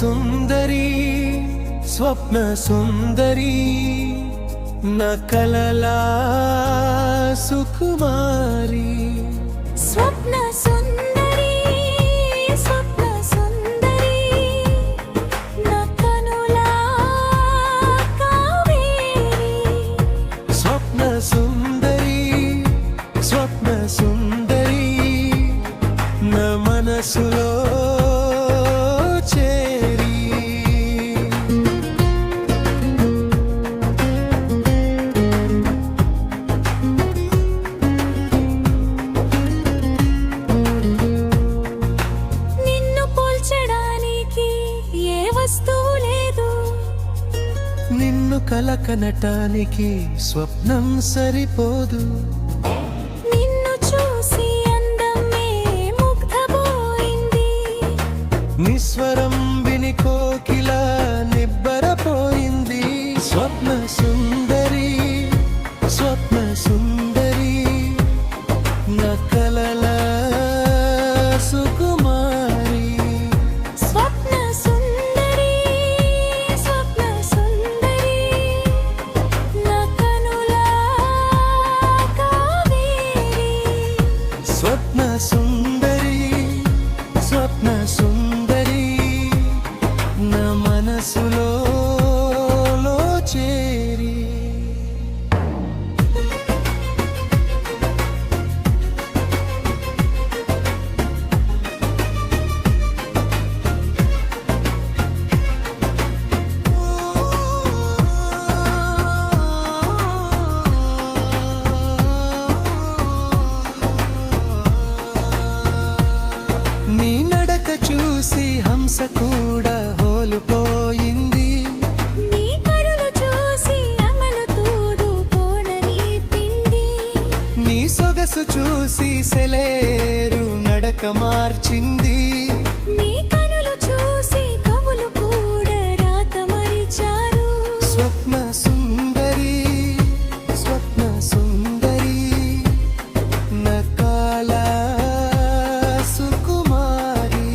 సుందరి స్వప్న సుందరి నా కలలా సుకుమారి స్వప్న సుందరి స్వప్న సుందరి నా కనులా కావేరి స్వప్న సుందరి స్వప్న సుందరి నా మనసులో చేరి నిన్ను పోల్చడానికి ఏ వస్తువు లేదు నిన్ను కలకనటానికి స్వప్నం సరిపోదు నిన్ను చూసి అందమే ముగ్ధపోయింది నిస్వరం విని కోకిల నిబ్బరపోయింది స్వప్న సుందరి స్వప్న సుందరి నా కలల సుకుమారి స్వప్న సుందరి స్వప్న సుందరి నా కనులా కావేరి స్వప్న సుందరి స్వప్న సుందరి నా మనసులో చేరి నీ నడక చూసి హంస కూడా హోలుపోయింది నీ కరులు చూసి అమలు తూడు పోడని పిండి నీ సొగసు చూసి సెలేరు నడక మార్చింది నీ కనులు చూసి కవులు కూడా రాత మరిచారు స్వప్న సుందరి స్వప్న సుందరి నకాల సుకుమారి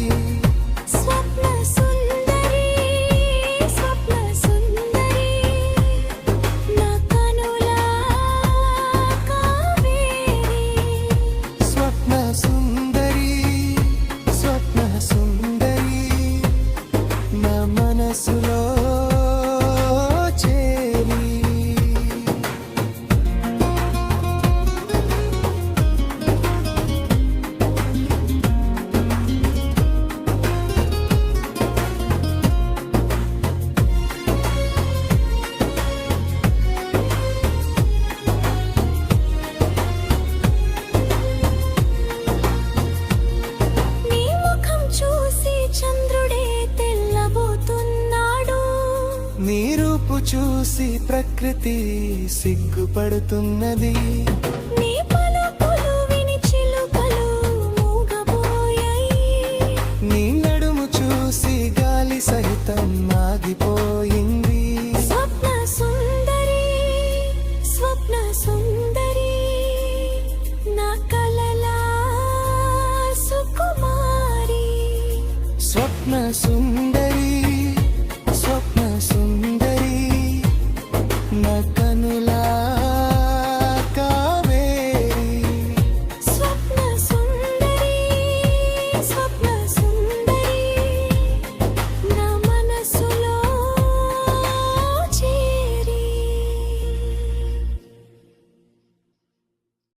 స్వప్న సుందరి స్వప్న సుందరి నా కనులా కావేరి స్వప్న సుందరి స్వప్న సుందరి నా మనసులో చేరి నీ ముఖం చూసి చంద్రుడే తెల్లబోతున్నాడు నీ రూపు చూసి ప్రకృతి సిగ్గుపడుతున్నది నీ పలుకులు విని చిలుకలు మూగబోయాయి నీ నడుము చూసి గాలి సహితం ఆగిపోయింది స్వప్న సుందరి స్వప్న సుందరి నా కలలా సుకుమారి స్వప్న సుందరి